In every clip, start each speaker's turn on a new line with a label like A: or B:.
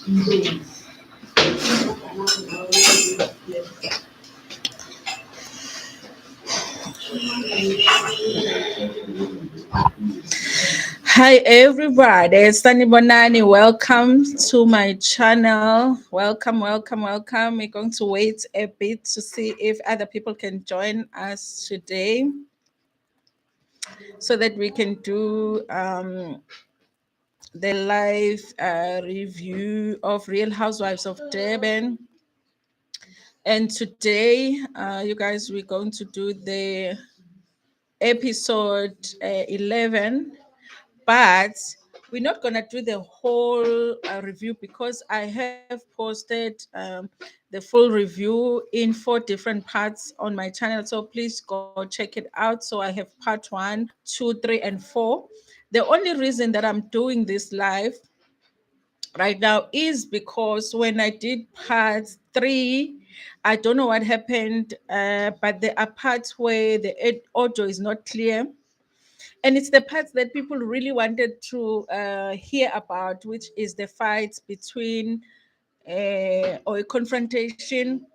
A: Hi everybody, it's Tani Bonani. Welcome to my channel. Welcome. We're going to wait a bit to see if other people can join us today so that we can do the live review of Real Housewives of Durban. And today, you guys, we're going to do the episode 11, but we're not going to do the whole review because I have posted the full review in 4 different parts on my channel. So please go check it out. So I have part 1, 2, 3, and 4. The only reason that I'm doing this live right now is because when I did part 3, I don't know what happened, but there are parts where the audio is not clear, and it's the parts that people really wanted to hear about, which is the fights between or a confrontation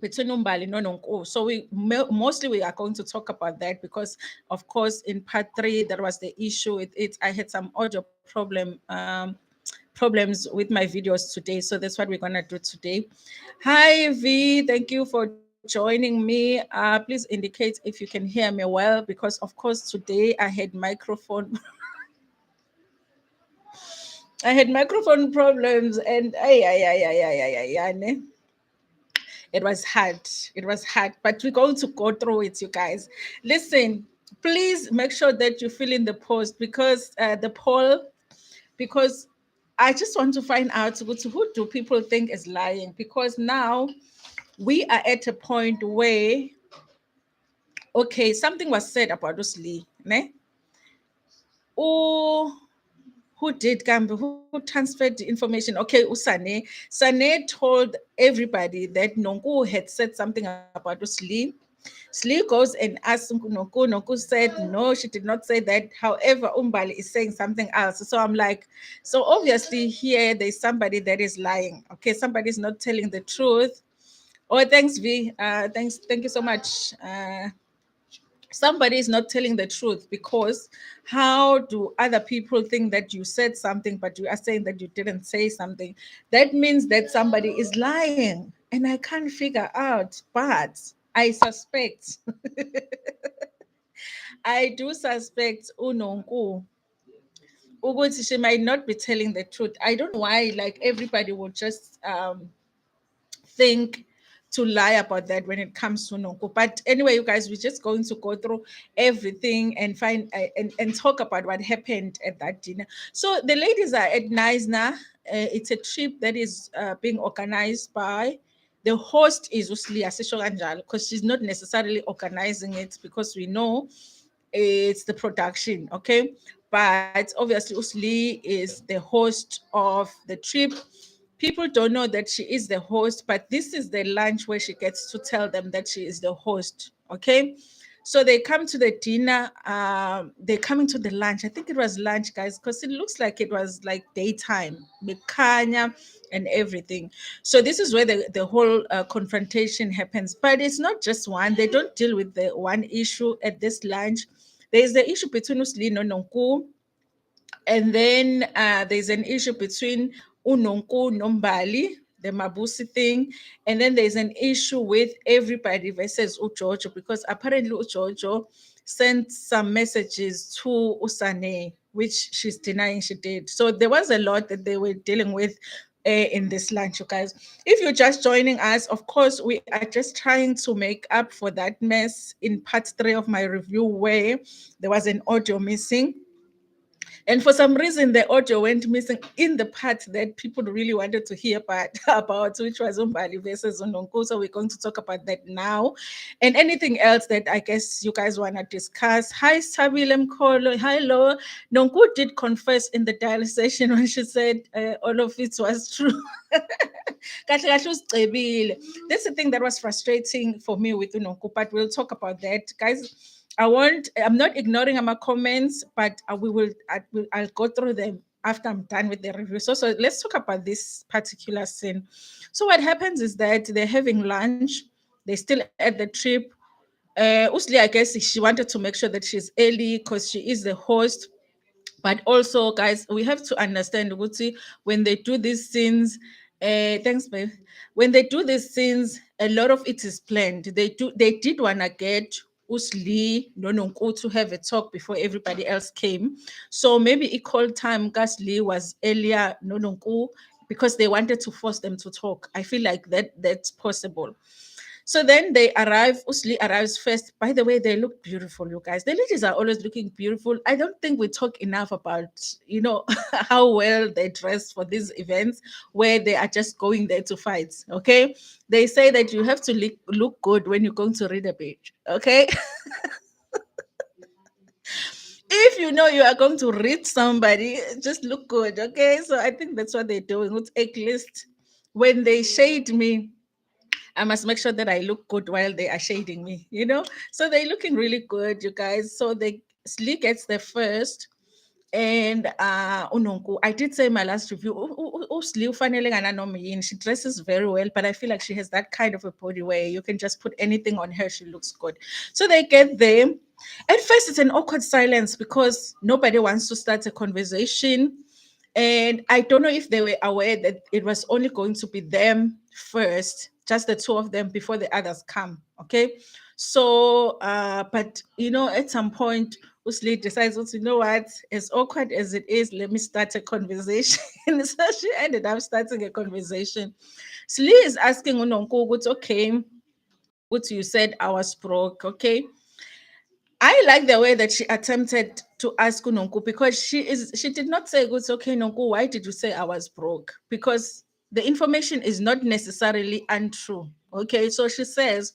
A: between Umbali and Noko. So mostly we are going to talk about that because, of course, in part 3 there was the issue with it. I had some audio problems with my videos today, so that's what we're gonna do today. Hi V, thank you for joining me. Please indicate if you can hear me well, because of course today I had microphone problems, and it was hard. It was hard, but we're going to go through it, you guys. Listen, please make sure that you fill in the post because the poll, because I just want to find out who do people think is lying, because now we are at a point where, okay, something was said about Usli, ne? Oh, who did Gambi, who transferred the information? Okay, Usane. Sane told everybody that Nonku had said something about Usli. Slee goes and asks Nonku. Nonku said, no, she did not say that. However, Umbali is saying something else. So I'm like, so obviously here there's somebody that is lying. Okay, somebody's not telling the truth. Oh, thanks, V. Thank you so much. Somebody is not telling the truth, because how do other people think that you said something but you are saying that you didn't say something? That means that somebody is lying, and I can't figure out, but I suspect I do suspect Unonku ukuthi she might not be telling the truth. I don't know why, like, everybody would just think to lie about that when it comes to Noko. But anyway, you guys, we're just going to go through everything and find and talk about what happened at that dinner. So the ladies are at Naisna. It's a trip that is being organized by the host is Uslia Seshoganjal, because she's not necessarily organizing it, because we know it's the production, okay? But obviously Usli is the host of the trip. People don't know that she is the host, but this is the lunch where she gets to tell them that she is the host. Okay. So they come to the dinner. They're coming to the lunch. I think it was lunch, guys, because it looks like it was like daytime, Mikanya and everything. So this is where the whole confrontation happens. But it's not just one. They don't deal with the one issue at this lunch. There is the issue between Uslino and Nonku, and then there's an issue between Unonku Nombali, the Mabusi thing. And then there's an issue with everybody versus Ujojo, because apparently Ujojo sent some messages to Usane, which she's denying she did. So there was a lot that they were dealing with in this lunch, you guys. If you're just joining us, of course, we are just trying to make up for that mess in part 3 of my review, where there was an audio missing. And for some reason, the audio went missing in the part that people really wanted to hear about, which was Umbali versus Unonku. So we're going to talk about that now. And anything else that I guess you guys want to discuss. Hi, Sabile Mkolo. Hello. Nonku did confess in the dial session when she said all of it was true. That's the thing that was frustrating for me with Unonku, but we'll talk about that. Guys, I'm not ignoring my comments, but I'll go through them after I'm done with the review. So let's talk about this particular scene. So what happens is that they're having lunch. They're still at the trip. Usli, I guess she wanted to make sure that she's early because she is the host. But also, guys, we have to understand, Guti, when they do these scenes, thanks, babe. When they do these scenes, a lot of it is planned. They did wanna get Usli no Nonku to have a talk before everybody else came. So maybe equal time Gasly was earlier no Nonku because they wanted to force them to talk. I feel like that's possible. So then they arrive. Usli arrives first. By the way, they look beautiful, you guys. The ladies are always looking beautiful. I don't think we talk enough about, how well they dress for these events where they are just going there to fight. Okay. They say that you have to look good when you're going to read a page. Okay. If you know you are going to read somebody, just look good. Okay. So I think that's what they're doing. With at least when they shade me, I must make sure that I look good while they are shading me. So they're looking really good, you guys. So Slee gets the first. And Unonku, I did say in my last review, Slee ufanele ngana yini. She dresses very well, but I feel like she has that kind of a body where you can just put anything on her, she looks good. So they get there. At first, it's an awkward silence because nobody wants to start a conversation. And I don't know if they were aware that it was only going to be them first, just the two of them before the others come. Okay. So, but at some point, Usli decides, you know what, as awkward as it is, let me start a conversation. So she ended up starting a conversation. Sli is asking Unonko, what's okay, what you said I was broke, okay? I like the way that she attempted to ask Nonku because she did not say, "It's okay, Nonku, why did you say I was broke?" Because the information is not necessarily untrue. Okay, so she says,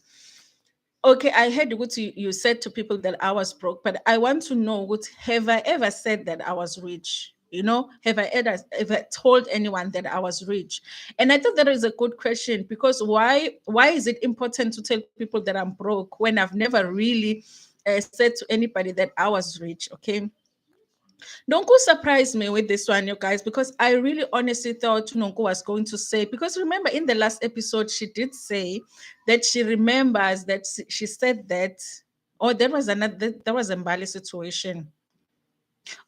A: "Okay, I heard what you said to people that I was broke, but I want to know what have I ever said that I was rich? Have I ever told anyone that I was rich?" And I thought that is a good question because why is it important to tell people that I'm broke when I've never really said to anybody that I was rich? Okay. Nonku surprised me with this one, you guys, because I really honestly thought Nonku was going to say, because remember in the last episode, she did say that she remembers that she said that, oh, there was a Umbali situation.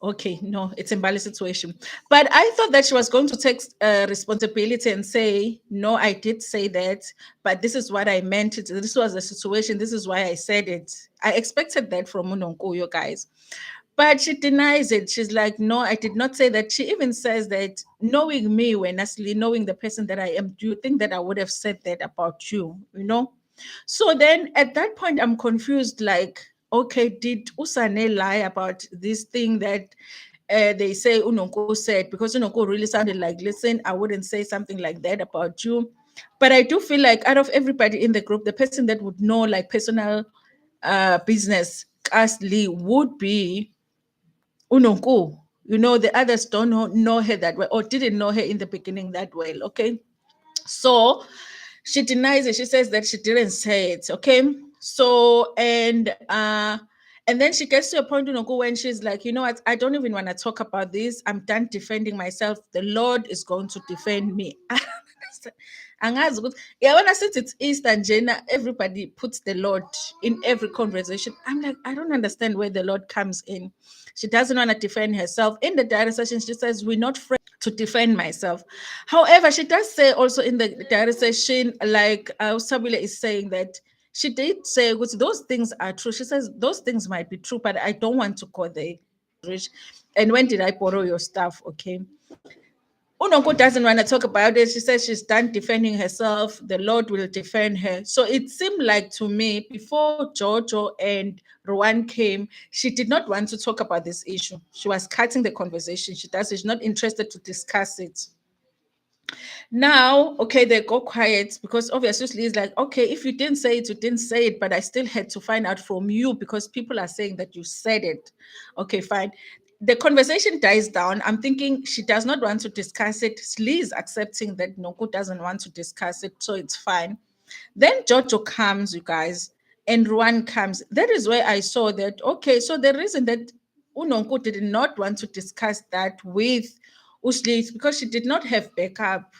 A: Okay, no, it's Umbali situation. But I thought that she was going to take responsibility and say, no, I did say that, but this is what I meant. This was the situation. This is why I said it. I expected that from Nonku, you guys. But she denies it. She's like, no, I did not say that. She even says that knowing me, when Asli, knowing the person that I am, do you think that I would have said that about you? So then at that point, I'm confused. Like, okay, did Usane lie about this thing that they say Unoko said? Because Unoko really sounded like, listen, I wouldn't say something like that about you. But I do feel like out of everybody in the group, the person that would know like personal business, Asli, would be Unonku. The others don't know her that well or didn't know her in the beginning that well. Okay. So she denies it. She says that she didn't say it. Okay. So and then she gets to a point, when she's like, you know what, I don't even want to talk about this. I'm done defending myself. The Lord is going to defend me. I don't understand. Angazi ukuthi yabona since it's Easter and Jena, everybody puts the Lord in every conversation. I'm like, I don't understand where the Lord comes in. She doesn't want to defend herself. In the diary session, she says, we're not friends to defend myself. However, she does say also in the diary session, like Sabile is saying that she did say, which those things are true. She says those things might be true, but I don't want to go there. Rich. And when did I borrow your stuff? Okay. Unoko doesn't want to talk about it. She says she's done defending herself. The Lord will defend her. So it seemed like to me, before Jojo and Rowan came, she did not want to talk about this issue. She was cutting the conversation. She's not interested to discuss it. Now, okay, they go quiet because obviously it's like, okay, if you didn't say it, you didn't say it, but I still had to find out from you because people are saying that you said it. Okay, fine. The conversation dies down. I'm thinking she does not want to discuss it. Slee is accepting that Noko doesn't want to discuss it, so it's fine. Then Jojo comes, you guys, and Ruan comes. That is where I saw that, okay, so the reason that Unonku did not want to discuss that with Usli because she did not have backup,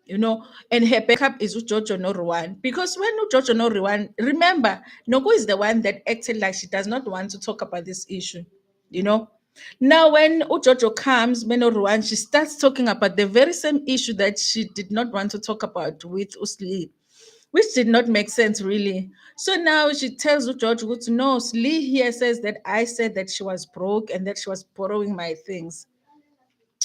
A: and her backup is Jojo no Ruan. Because when Jojo no Ruan, remember, Noko is the one that acted like she does not want to talk about this issue, you know. Now, when Ujojo comes, Meno Ruan, she starts talking about the very same issue that she did not want to talk about with Usli, which did not make sense really. So now she tells Ujojo, no, Sli here says that I said that she was broke and that she was borrowing my things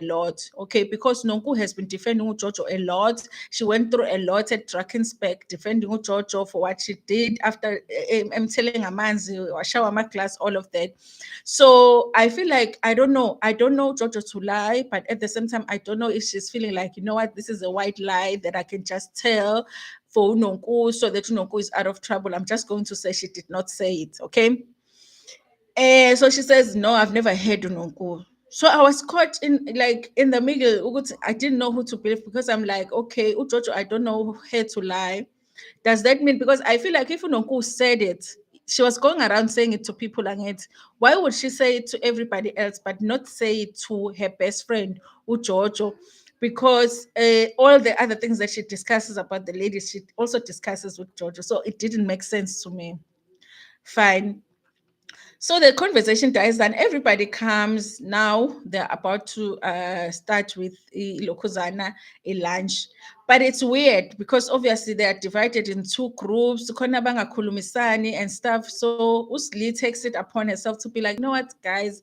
A: lot, okay, because Nonku has been defending Jojo a lot. She went through a lot at Drakensberg defending Jojo for what she did after I'm telling Amanzi or Shawama class, all of that. So I feel like I don't know Jojo to lie, but at the same time, I don't know if she's feeling like, you know what, this is a white lie that I can just tell for Nonku so that Nonku is out of trouble. I'm just going to say she did not say it, okay? So she says, no, I've never heard Unonku. So I was caught in the middle. I didn't know who to believe because I'm like, okay, Ujojo, I don't know her to lie. Does that mean, because I feel like if Unonku said it, she was going around saying it to people and it, why would she say it to everybody else but not say it to her best friend, Ujojo? Because all the other things that she discusses about the ladies, she also discusses with Jojo. So it didn't make sense to me. Fine. So the conversation dies down. Everybody comes. Now they're about to start with Lokuzana, a lunch. But it's weird because obviously they are divided in two groups, khona bangakhulumisani and stuff. So Usli takes it upon herself to be like, you know what, guys,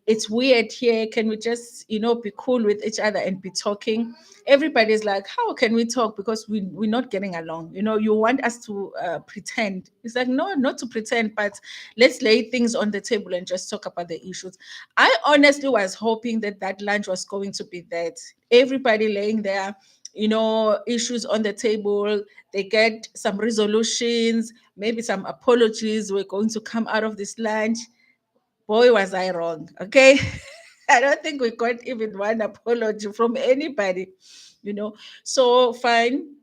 A: it's weird here. Can we just, be cool with each other and be talking? Everybody's like, how can we talk? Because we're not getting along. You want us to pretend. It's like, no, not to pretend, but let's lay things on the table and just talk about the issues. I honestly was hoping that that lunch was going to be that. Everybody laying there, issues on the table. They get some resolutions, maybe some apologies were going to come out of this lunch. Boy, was I wrong. Okay. I don't think we got even one apology from anybody, you know. So fine.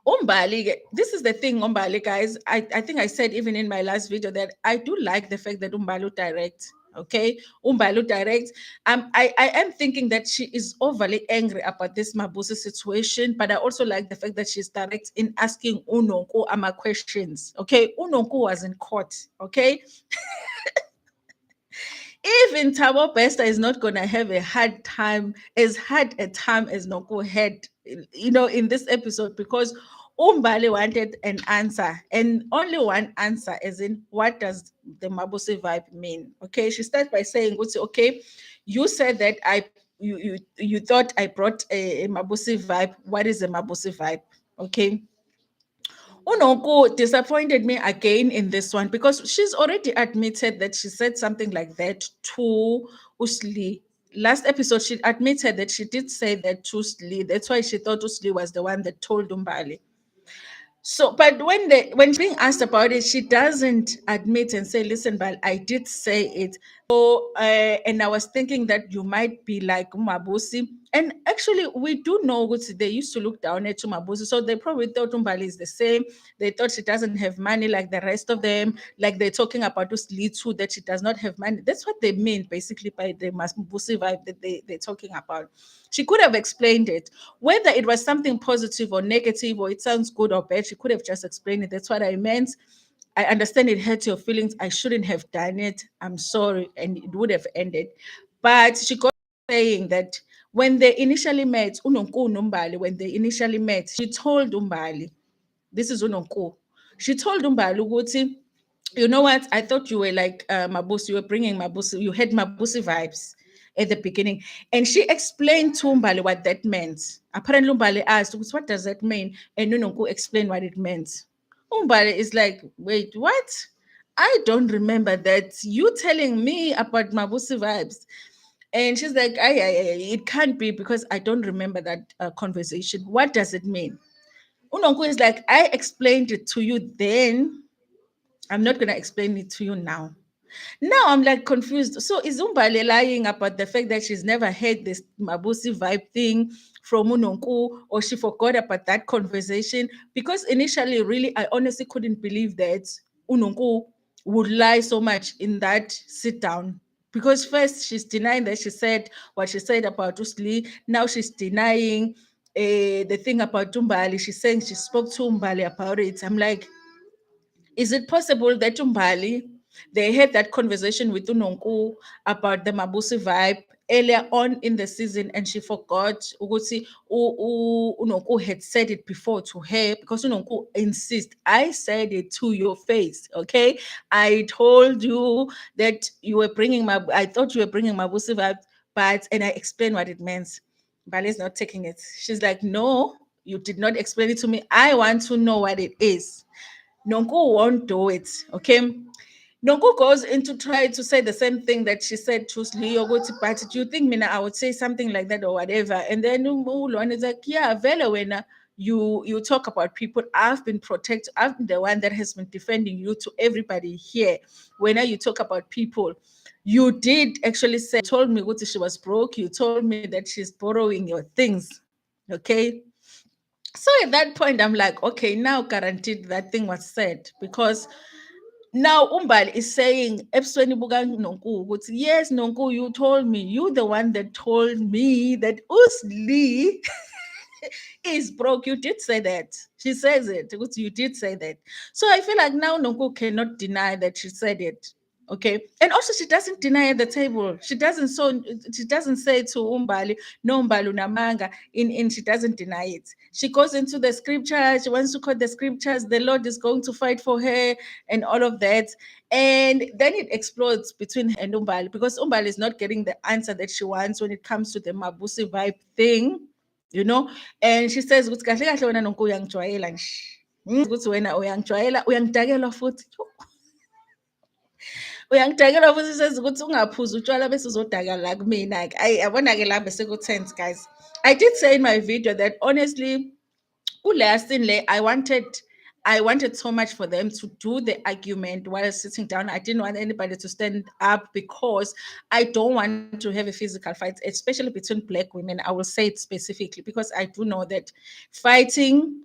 A: Umbali, this is the thing, Umbali, guys. I think I said even in my last video that I do like the fact that Umbalu direct. Okay, Umbalu direct. I am thinking that she is overly angry about this Mabusi situation, but I also like the fact that she's direct in asking Unonko Ama questions. Okay, Unonko was in court. Okay, even Tabo Bester is not gonna have a hard time, as hard a time as Noko had, in this episode, because Umbali wanted an answer and only one answer, as in what does the Mabuse vibe mean? Okay, she starts by saying, okay, you said that you thought I brought a Mabuse vibe. What is a Mabuse vibe? Okay, Unoko disappointed me again in this one because she's already admitted that she said something like that to Usli. Last episode, she admitted that she did say that to Usli. That's why she thought Usli was the one that told Umbali. So, but when being asked about it, she doesn't admit and say, "Listen, but I did say it." So, and I was thinking that you might be like Umabusi, and actually, we do know what they used to look down at Umabusi, so they probably thought Umbali is the same. They thought she doesn't have money like the rest of them, like they're talking about Usli too, that she does not have money. That's what they mean basically by the Mabusi vibe that they're talking about. She could have explained it. Whether it was something positive or negative, or it sounds good or bad, she could have just explained it. That's what I meant. I understand it hurt your feelings. I shouldn't have done it. I'm sorry. And it would have ended. But she got saying that when they initially met, Unonko Umbali, when they initially met, she told Umbali, this is Unonko. She told Umbali, Uguti, you know what? I thought you were like Mabusi, you were bringing Mabusi, you had Mabusi vibes at the beginning. And she explained to Umbali what that meant. Apparently, Umbali asked, what does that mean? And Nununku explained what it meant. Umbali is like, wait, what? I don't remember that. You telling me about Mabusi vibes. And she's like, it can't be because I don't remember that conversation. What does it mean? Unonku is like, I explained it to you then. I'm not going to explain it to you now. Now I'm like confused. So is Umbale lying about the fact that she's never heard this Mabusi vibe thing from Unonku, or she forgot about that conversation? Because initially, really, I honestly couldn't believe that Unonku would lie so much in that sit down. Because first she's denying that she said what she said about Usli. Now she's denying the thing about Umbali. She's saying she spoke to Umbali about it. I'm like, is it possible that Umbali, they had that conversation with Unonku about the Mabusi vibe earlier on in the season and she forgot ukuthi Unonku had said it before to her because Unonku insists, I said it to your face, okay? I told you that you were bringing I thought you were bringing Mabusi vibe, but, and I explained what it means. Bali is not taking it. She's like, no, you did not explain it to me. I want to know what it is. Nonku won't do it. Okay. Nonku goes into try to say the same thing that she said to Leo, but do you think Mina I would say something like that or whatever? And then Ulwan is like, yeah, Vela when you talk about people, I've been protected, I've been the one that has been defending you to everybody here. When you talk about people, you did actually say, told me what she was broke, you told me that she's borrowing your things. Okay. So at that point, I'm like, okay, now guaranteed that thing was said because now Umbali is saying, "Ebusweni buka Nonku, ukuthi, yes, Nonku, you told me, you the one that told me that Usli is broke. You did say that. She says it. You did say that. So I feel like now Nonku cannot deny that she said it. Okay. And also she doesn't deny at the table. She doesn't say to Umbali, no Umbali unamanga, in she doesn't deny it. She goes into the scripture, she wants to quote the scriptures, the Lord is going to fight for her and all of that. And then it explodes between her and Umbali because Umbali is not getting the answer that she wants when it comes to the Mabusi vibe thing, you know. And she says ukuthi kahle kahle wena Nonku uyangijwayela nje ukuthi wena uyangijwayela uyangidakela futhi uyangidakela futhi says ukuthi ungaphuza utshwala bese uzodakala la kumina-ke ayi yabona-ke la bese ku-tense guys. I did say in my video that honestly last thing I wanted so much for them to do the argument while sitting down. I didn't want anybody to stand up because I don't want to have a physical fight, especially between black women. I will say it specifically because I do know that fighting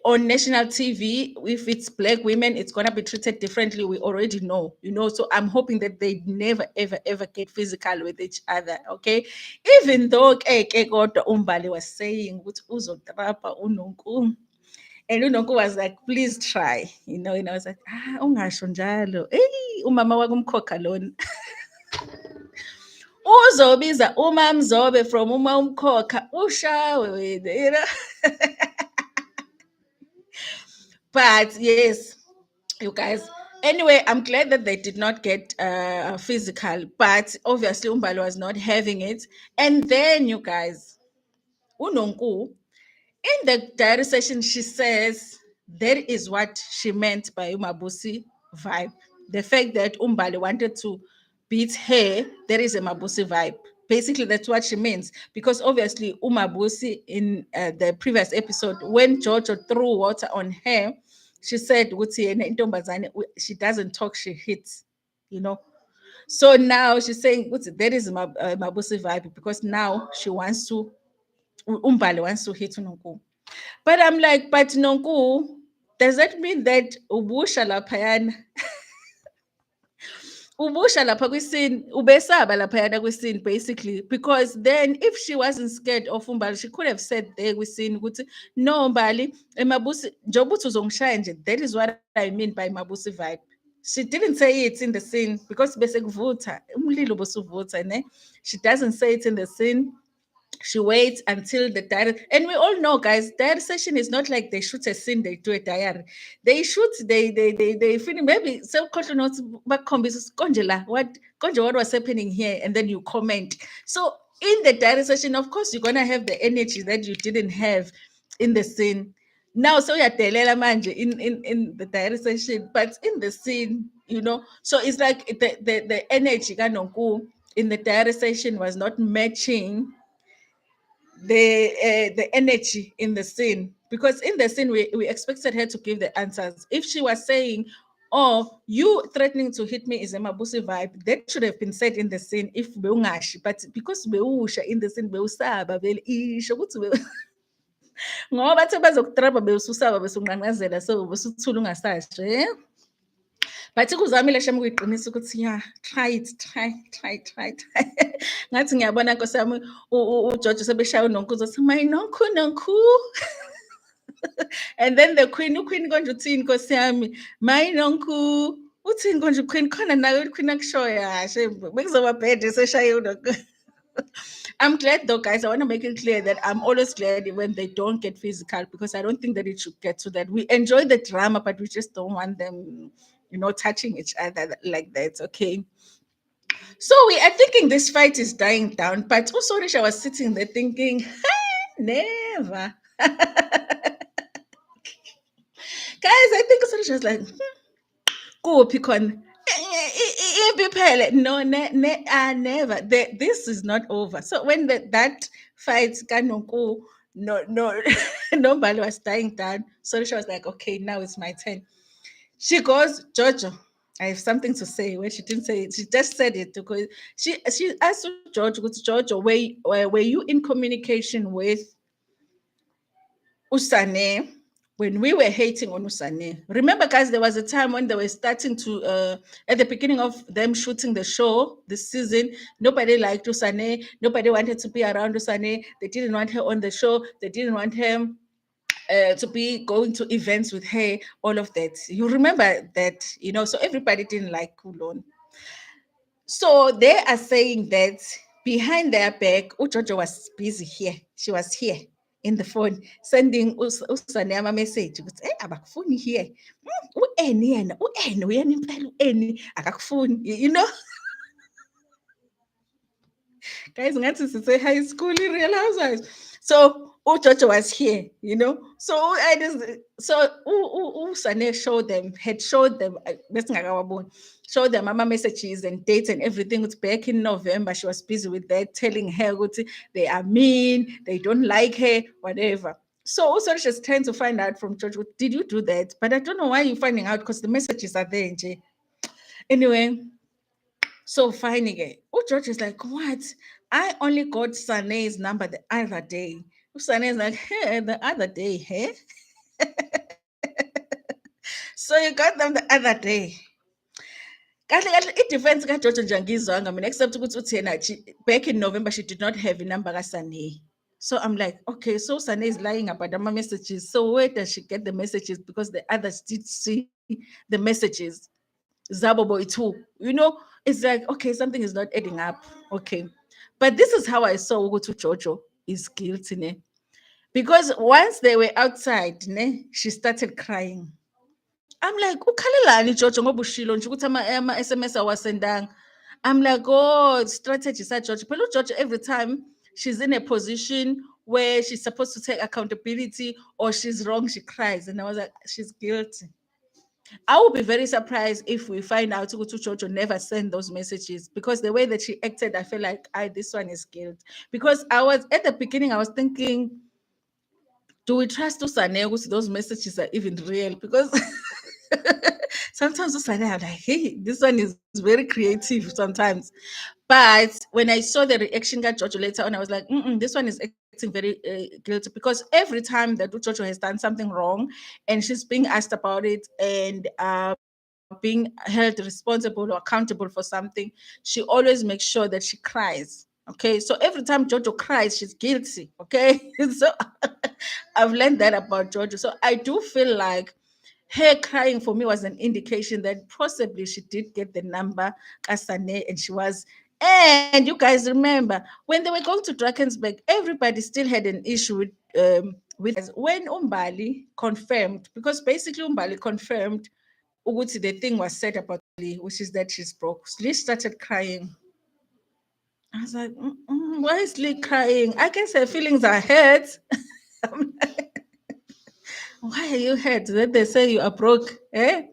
A: on national TV, if it's black women, it's gonna be treated differently. We already know, you know. So I'm hoping that they never, ever, ever get physical with each other. Okay, even though kodwa Umbali was saying ukuthi uzotrapa uNonku, and uNonku was like, please try, you know. And I was like, ungasho njalo. Hey, umama wakumkhokha lona. Uzobiza umamzobe from uma umkhokha ushawe wena, you know. But yes, you guys. Anyway, I'm glad that they did not get physical, but obviously Umbali was not having it. And then you guys, Unonku, in the diary session, she says that is what she meant by Umabusi vibe. The fact that Umbali wanted to beat her, there is a Mabusi vibe. Basically, that's what she means. Because obviously, Umabusi in the previous episode, when Jojo threw water on her, she said, she doesn't talk, she hits, you know. So now she's saying, there is a Mabusi vibe because now she wants to, Umbali wants to hit Nonku. But I'm like, but Nonku, does that mean that ubusha laphayana? Ubusha lapha kwisini, ubesaba laphayana kwisini basically, because then if she wasn't scared of Umbali, she could have said there kwisini ukuthi no Umbali, emabusi njengoba uthi uzongishaya nje, that is what I mean by Mabusi vibe. She didn't say it in the scene because bese kuvutha umlilo bosuvutha ne. She doesn't say it in the scene. She waits until the diary, and we all know, guys, diary session is not like they shoot a scene, they do a diary. They shoot, they finish, maybe so notes back what was happening here, and then you comment. So in the diary session, of course, you're gonna have the energy that you didn't have in the scene. Now, so you're manje in the diary session, but in the scene, you know, so it's like the energy in the diary session was not matching the energy in the scene, because in the scene we expected her to give the answers. If she was saying, oh, you threatening to hit me is a Mabusi vibe, that should have been said in the scene if beungashi, but because beusha in the scene beusaba vele isho ukuthi ngoba bathe bazokutrapa bewususaba besunqanqazela so besuthula ungasasho But kuzamile shem kuyiqinisa ukuthi yeah, try. Ngathi ngiyabona Nkosi yami uJojo sebeshaya uNonku uzothi my Nonku. And then the uQueen konje uthini Nkosi yami my Nonku. Uthini konje uQueen khona nayo uQueen akushoya bekuzoba bad eseshaya uNonku. I'm glad though, guys. I want to make it clear that I'm always glad when they don't get physical because I don't think that it should get to that. We enjoy the drama, but we just don't want them, touching each other like that. Okay. So we are thinking this fight is dying down, but also I was sitting there thinking, never. Guys, I think Sorisha was like, go pick on. No, never. This is not over. So when that fight Kanoko, no, nobody was dying down. So she was like, okay, now it's my turn. She goes, Jojo, I have something to say. When she didn't say it, she just said it because she asked Jojo, were you in communication with Usane when we were hating on Usane? Remember, guys, there was a time when they were starting to, at the beginning of them shooting the show this season, nobody liked Usane. Nobody wanted to be around Usane. They didn't want her on the show. They didn't want him to be going to events with her, all of that. You remember that, so everybody didn't like Kulon. So they are saying that behind their back, Ujojo was busy here. She was here in the phone sending Usane message. Hey, abakufuni here. U-Eni yena, u-Eni uyena impela u-Eni akakufuni. Guys, ngathi sise high school in Real Housewives. So Jojo was here, So Usane had showed them, showed them mama messages and dates and everything. It's back in November. She was busy with that, telling her they are mean, they don't like her, whatever. So also she's trying to find out from Jojo, did you do that? But I don't know why you're finding out because the messages are there, Nje. Anyway, so finding it. George is like, what? I only got Sane's number the other day. Sane is like, hey, the other day, hey? So you got them the other day. It depends kaJojo nje angizwanga mina except ukuthi uthi yena back in November she did not have a number kaSane. So I'm like, okay, so Sane is lying about the messages. So where does she get the messages? Because the others did see the messages. Zabobo too. It's like, okay, something is not adding up. Okay. But this is how I saw Ugutu Jojo is guilty. Ne? Because once they were outside, ne, she started crying. I'm like, ukhalelani Jojo ngoba ushilo nje ukuthi ama-SMS awasendanga. I'm like, oh, strategy Jojo. But Jojo, every time she's in a position where she's supposed to take accountability or she's wrong, she cries. And I was like, she's guilty. I will be very surprised if we find out Ugutu Jojo never sent those messages because the way that she acted, I feel like this one is guilt. Because I was at the beginning, I was thinking, do we trust Usane those messages are even real? Because sometimes Usane, I'm like, hey, this one is very creative sometimes. But when I saw the reaction got Jojo later on, I was like, this one is acting very guilty because every time that Jojo has done something wrong and she's being asked about it and being held responsible or accountable for something, she always makes sure that she cries. Okay, so every time Jojo cries, she's guilty. Okay, so I've learned that about Jojo. So I do feel like her crying for me was an indication that possibly she did get the number Kasane and she was. And you guys remember when they were going to Drakensberg, everybody still had an issue with when Umbali confirmed, because basically Umbali confirmed Uguti the thing was said about Lee, which is that she's broke. Lee started crying. I was like, why is Lee crying? I guess her feelings are hurt. Why are you hurt? That they say you are broke, eh?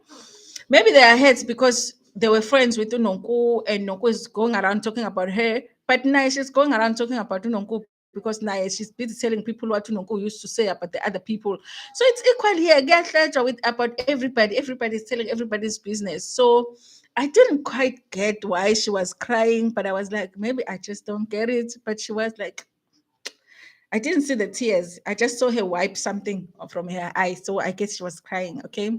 A: Maybe they are hurt because they were friends with Noko and Noko is going around talking about her. But now she's going around talking about Noko because now she's busy telling people what Noko used to say about the other people. So it's equal here. Get lecture with about everybody. Everybody's telling everybody's business. So I didn't quite get why she was crying, but I was like, maybe I just don't get it. But she was like, I didn't see the tears. I just saw her wipe something from her eye. So I guess she was crying. Okay.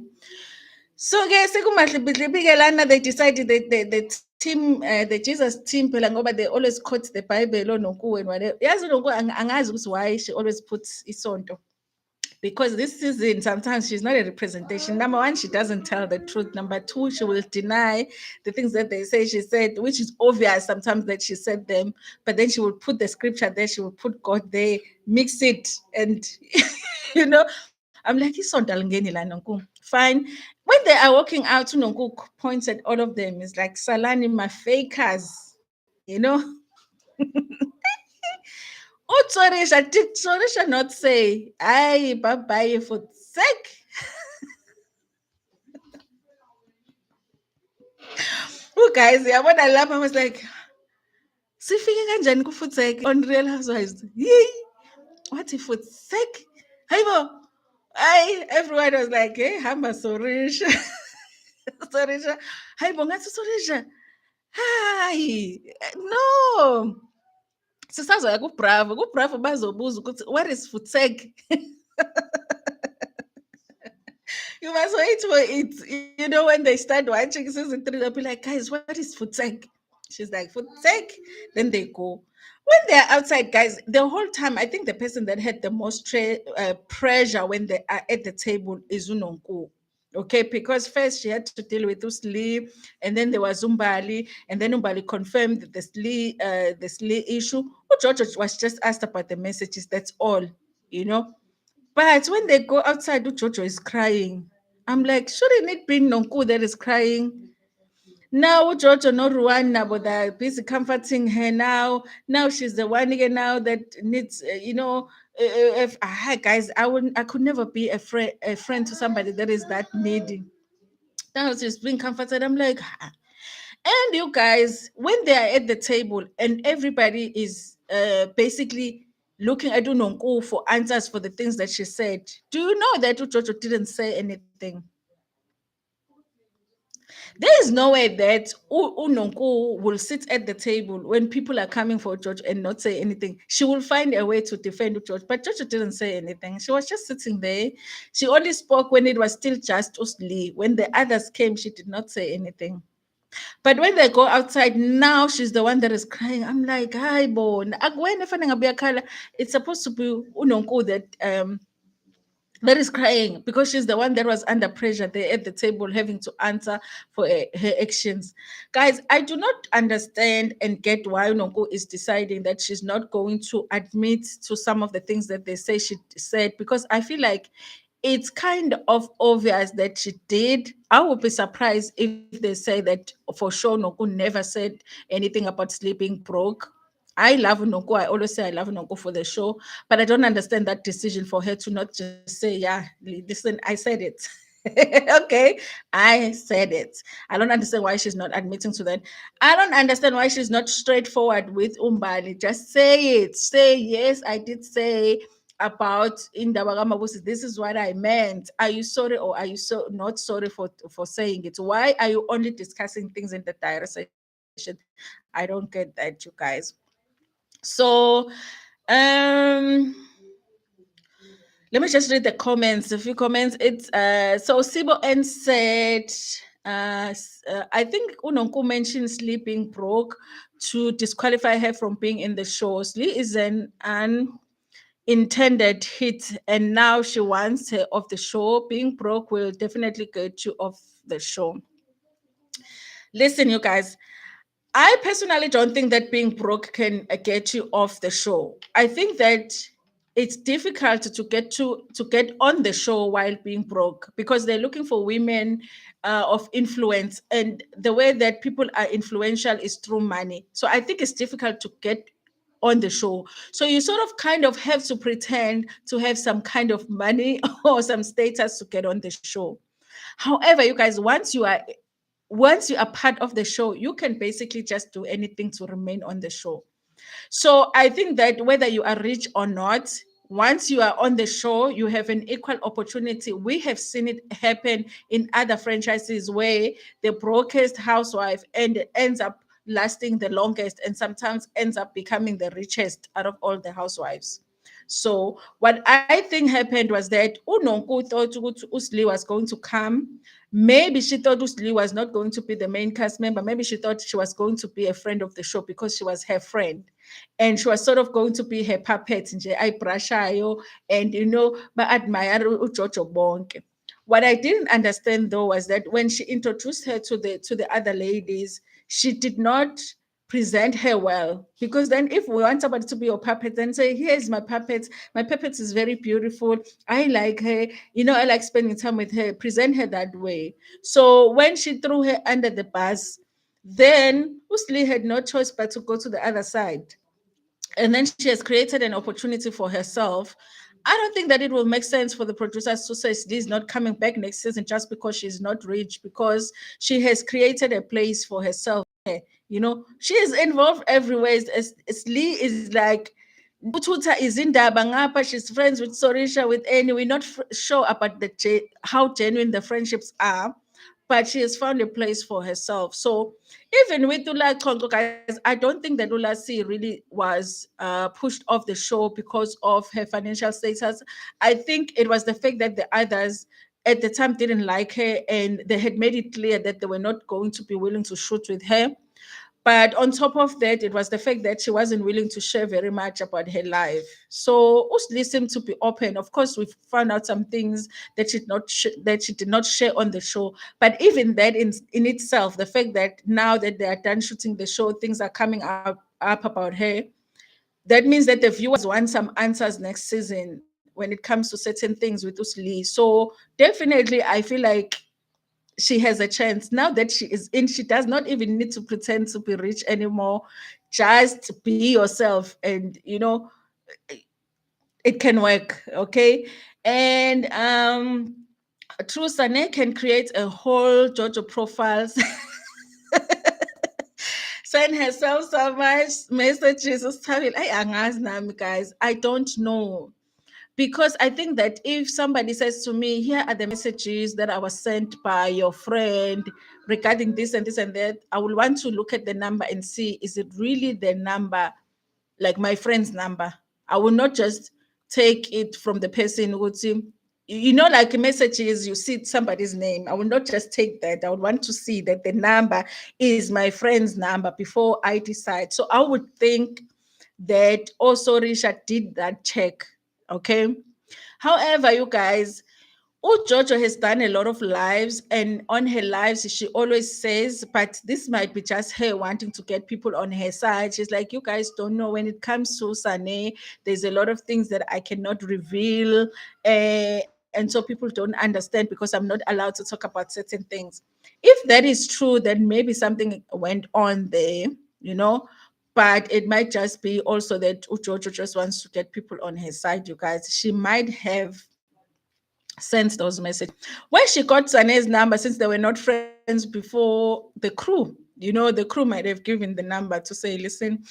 A: So ke sekumahlibihlibi lana they decided that the team the Jesus team phela ngoba they always quote the Bible oNoku and whatever. Yazi uNoku angazi ukuthi why she always puts isonto. Because this season sometimes she's not a representation. Number one, she doesn't tell the truth. Number two, she will deny the things that they say she said, which is obvious sometimes that she said them, but then she will put the scripture there, she will put God there, mix it, and you know, I'm like, "Isonto alingeni la, Nonku." Fine. When they are walking out, Nonku points at all of them. It's like Salani, my fakers, you know. Utsorisha, did Tsorisha not say, "Aye, bye bye for sake"? Oh, guys, yeah, when I laugh, I was like, sifike kanjani kufutheke on Real Housewives? Yay! What if futheke? Hayibo. Everyone was like, hey, hamba Sorisha. Sorisha. Hayibo, ngathi Sorisha. Hayi. No. Sisazoya kuBravo. KuBravo bazobuza ukuthi what is futheke? You must wait for it. You know, when they start watching season three, they'll be like, guys, what is futsek? She's like, futsek. Then they go. When they're outside, guys, the whole time, I think the person that had the most pressure when they are at the table is Unonku. Okay, because first she had to deal with Usli, and then there was Umbali, and then Umbali confirmed the Sli issue. Jojo was just asked about the messages. That's all, you know. But when they go outside, Jojo is crying. I'm like, shouldn't it be Nonku that is crying? Now Jojo no Rwanda, but they're busy comforting her now. Now she's the one again now that needs, if guys, I could never be a friend to somebody that is that needy. Now she's being comforted. I'm like, "Ah." And you guys, when they are at the table and everybody is basically looking at Unonku for answers for the things that she said, do you know that Jojo didn't say anything? There is no way that Unonku will sit at the table when people are coming for George and not say anything. She will find a way to defend George, but George didn't say anything. She was just sitting there. She only spoke when it was still just Usli. When the others came, she did not say anything. But when they go outside, now she's the one that is crying. I'm like, hi, bon. It's supposed to be Unonku that is crying because she's the one that was under pressure there at the table having to answer for her actions. Guys, I do not understand and get why Noko is deciding that she's not going to admit to some of the things that they say she said, because I feel like it's kind of obvious that she did. I would be surprised if they say that for sure Noko never said anything about sleeping broke. I love Noko. I always say I love Noko for the show, but I don't understand that decision for her to not just say, yeah, listen, I said it. Okay, I said it. I don't understand why she's not admitting to that. I don't understand why she's not straightforward with Umbali. Just say it. Say, yes, I did say about Indabagamabusi. This is what I meant. Are you sorry or are you so not sorry for saying it? Why are you only discussing things in the diary session? I don't get that, you guys. So, um, let me just read the comments. A few comments. It's so Sibo N said, I think Unonku mentioned sleeping broke to disqualify her from being in the show. Slee is an unintended hit, and now she wants her off the show. Being broke will definitely get you off the show. Listen, you guys, I personally don't think that being broke can get you off the show. I think that it's difficult to get on the show while being broke because they're looking for women of influence, and the way that people are influential is through money. So I think it's difficult to get on the show. So you sort of kind of have to pretend to have some kind of money or some status to get on the show. However, you guys, once you are part of the show, you can basically just do anything to remain on the show. So I think that whether you are rich or not, once you are on the show, you have an equal opportunity. We have seen it happen in other franchises where the brokest housewife ends up lasting the longest and sometimes ends up becoming the richest out of all the housewives. So what I think happened was that uNonku thought Usli was going to come. Maybe she thought Usli was not going to be the main cast member. Maybe she thought she was going to be a friend of the show because she was her friend. And she was sort of going to be her puppet nje ayibrashayo and ba-admire uJojo bonke. What I didn't understand though was that when she introduced her to the other ladies, she did not present her well, because then if we want somebody to be your puppet, then say, here's my puppet is very beautiful, I like her, I like spending time with her, present her that way. So when she threw her under the bus, then Usli had no choice but to go to the other side, and then she has created an opportunity for herself. I don't think that it will make sense for the producers to say she's not coming back next season just because she's not rich, because she has created a place for herself. She is involved everywhere. As Lee is like, Ututa is in Dabangapa. She's friends with Sorisha, with Annie. We're not sure about how genuine the friendships are, but she has found a place for herself. So even with Ula Kongo, guys, I don't think that Ula C really was pushed off the show because of her financial status. I think it was the fact that the others at the time didn't like her, and they had made it clear that they were not going to be willing to shoot with her. But on top of that, it was the fact that she wasn't willing to share very much about her life. So Usli seemed to be open. Of course, we found out some things that she did not share on the show. But even that in itself, the fact that now that they are done shooting the show, things are coming up about her. That means that the viewers want some answers next season when it comes to certain things with Usli. So definitely, I feel like she has a chance now that she is in. She does not even need to pretend to be rich anymore. Just be yourself, and it can work. Okay. And True Sane can create a whole Jojo profiles. Send herself so much messages. Guys, I don't know, because I think that if somebody says to me, here are the messages that I was sent by your friend regarding this and this and that, I will want to look at the number and see, is it really the number, like my friend's number? I will not just take it from the person who would see, like messages, you see somebody's name. I will not just take that. I would want to see that the number is my friend's number before I decide. So I would think that also Richard did that check. Okay. However, you guys, Jojo has done a lot of lives, and on her lives, she always says, but this might be just her wanting to get people on her side. She's like, you guys don't know, when it comes to Sane, there's a lot of things that I cannot reveal. And so people don't understand because I'm not allowed to talk about certain things. If that is true, then maybe something went on there, you know. But it might just be also that Jojo just wants to get people on her side, you guys. She might have sent those messages. When she got Sane's number, since they were not friends before, the crew, the crew might have given the number to say, listen,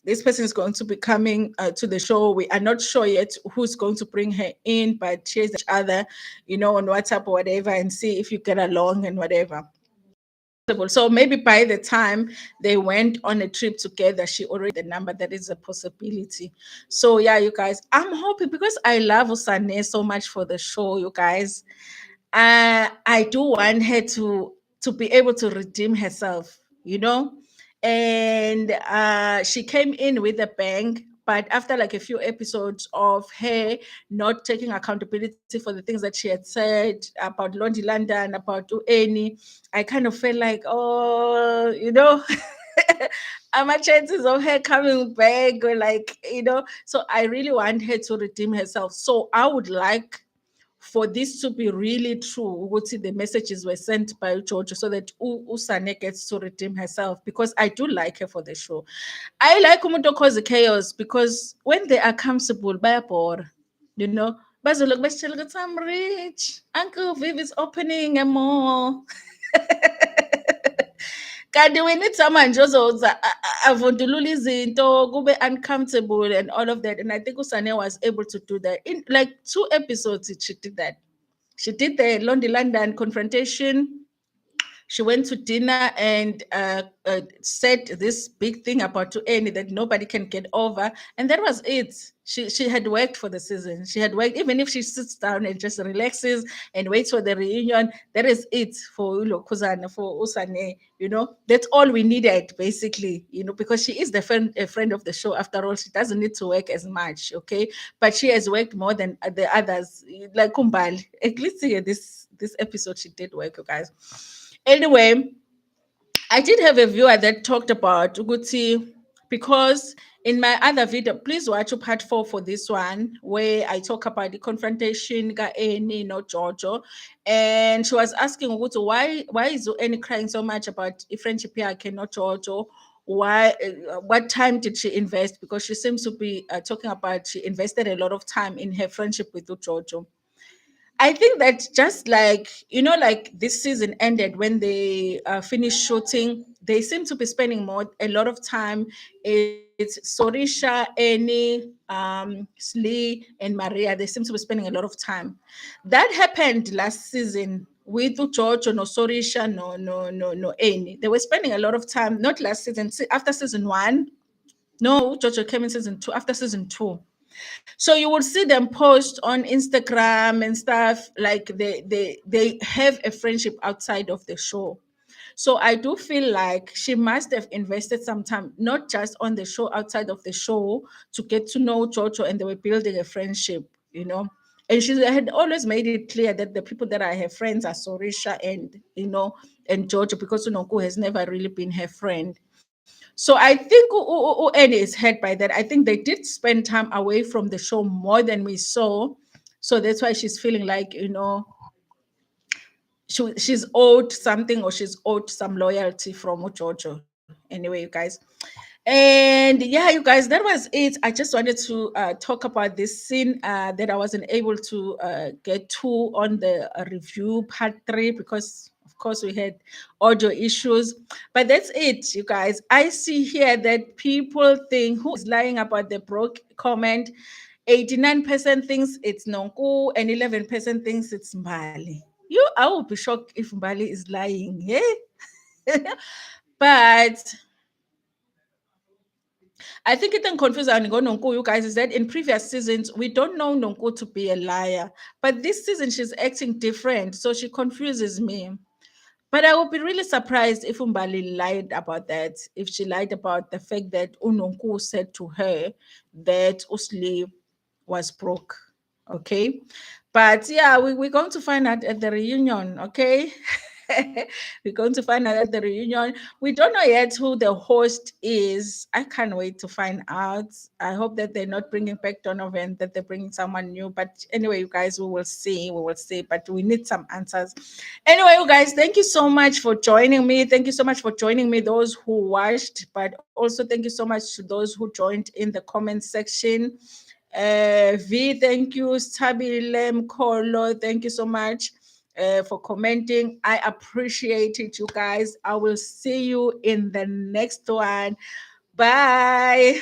A: this person is going to be coming to the show. We are not sure yet who's going to bring her in, but chase each other, on WhatsApp or whatever, and see if you get along and whatever. So maybe by the time they went on a trip together, she already the number. That is a possibility. So yeah, you guys, I'm hoping, because I love Usane so much for the show, you guys. I do want her to be able to redeem herself, and she came in with a bang. But after like a few episodes of her not taking accountability for the things that she had said about Londi London, about Annie, I kind of felt like, oh, are my chances of her coming back, or like, so I really want her to redeem herself. So I would like for this to be really true, would see the messages were sent by Jojo, so that Usane gets to redeem herself, because I do like her for the show. I like umuntu cause chaos, because when they are comfortable, bayabhora, you know. Bazoloku besitshela ukuthi I'm rich. Uncle Viv is opening a mall. Kanti we need someone nje avundulula izinto, kube uncomfortable and all of that. And I think Usane was able to do that. In like 2 episodes, she did that. She did the London confrontation. She went to dinner and said this big thing about to Annie that nobody can get over, and that was it. She had worked for the season. She had worked. Even if she sits down and just relaxes and waits for the reunion, that is it for Ulokuzana, for Usane. That's all we needed, basically. Because she is a friend of the show. After all, she doesn't need to work as much, okay? But she has worked more than the others, like Umbali. At least here, this episode, she did work, you guys. Anyway, I did have a viewer that talked about Uguti, because in my other video, please watch part 4 for this one, where I talk about the confrontation ga Eni, Jojo. And she was asking Uguti, why is Eni crying so much about a friendship here, not Jojo? Why, what time did she invest? Because she seems to be talking about she invested a lot of time in her friendship with Jojo. I think that just like, like this season ended when they finished shooting, they seem to be spending a lot of time. It's Sorisha, Annie, Slee, and Maria. They seem to be spending a lot of time. That happened last season with George, no Sorisha, no Annie. They were spending a lot of time, not last season, after season 1. No, Jojo came in season 2, after season 2. So you will see them post on Instagram and stuff, like they have a friendship outside of the show. So I do feel like she must have invested some time, not just on the show, outside of the show, to get to know Jojo, and they were building a friendship. And she had always made it clear that the people that are her friends are Sorisha and Jojo, because Noko has never really been her friend. So I think Annie is hurt by that. I think they did spend time away from the show more than we saw. So that's why she's feeling like, she's owed something, or she's owed some loyalty from Jojo. Anyway, you guys. And yeah, you guys, that was it. I just wanted to talk about this scene that I wasn't able to get to on the review part 3, because, of course, we had audio issues. But that's it, you guys. I see here that people think who is lying about the broke comment. 89% thinks it's Nonku and 11% thinks it's Mbali. I would be shocked if Mbali is lying. Yeah. But I think it can confuse Nonku, you guys, is that in previous seasons, we don't know Nonku to be a liar. But this season, she's acting different. So she confuses me. But I would be really surprised if Umbali lied about that, if she lied about the fact that Unonku said to her that Usli was broke. Okay. But yeah, we're going to find out at the reunion. Okay. We're going to find out at the reunion. We don't know yet who the host is. I can't wait to find out. I hope that they're not bringing back Donovan, that they're bringing someone new. But anyway, you guys, we will see. We will see. But we need some answers. Anyway, you guys, thank you so much for joining me. Thank you so much for joining me, those who watched. But also, thank you so much to those who joined in the comment section. V, thank you. Stabile Mkolo, thank you so much for commenting. I appreciate it, you guys. I will see you in the next one. Bye.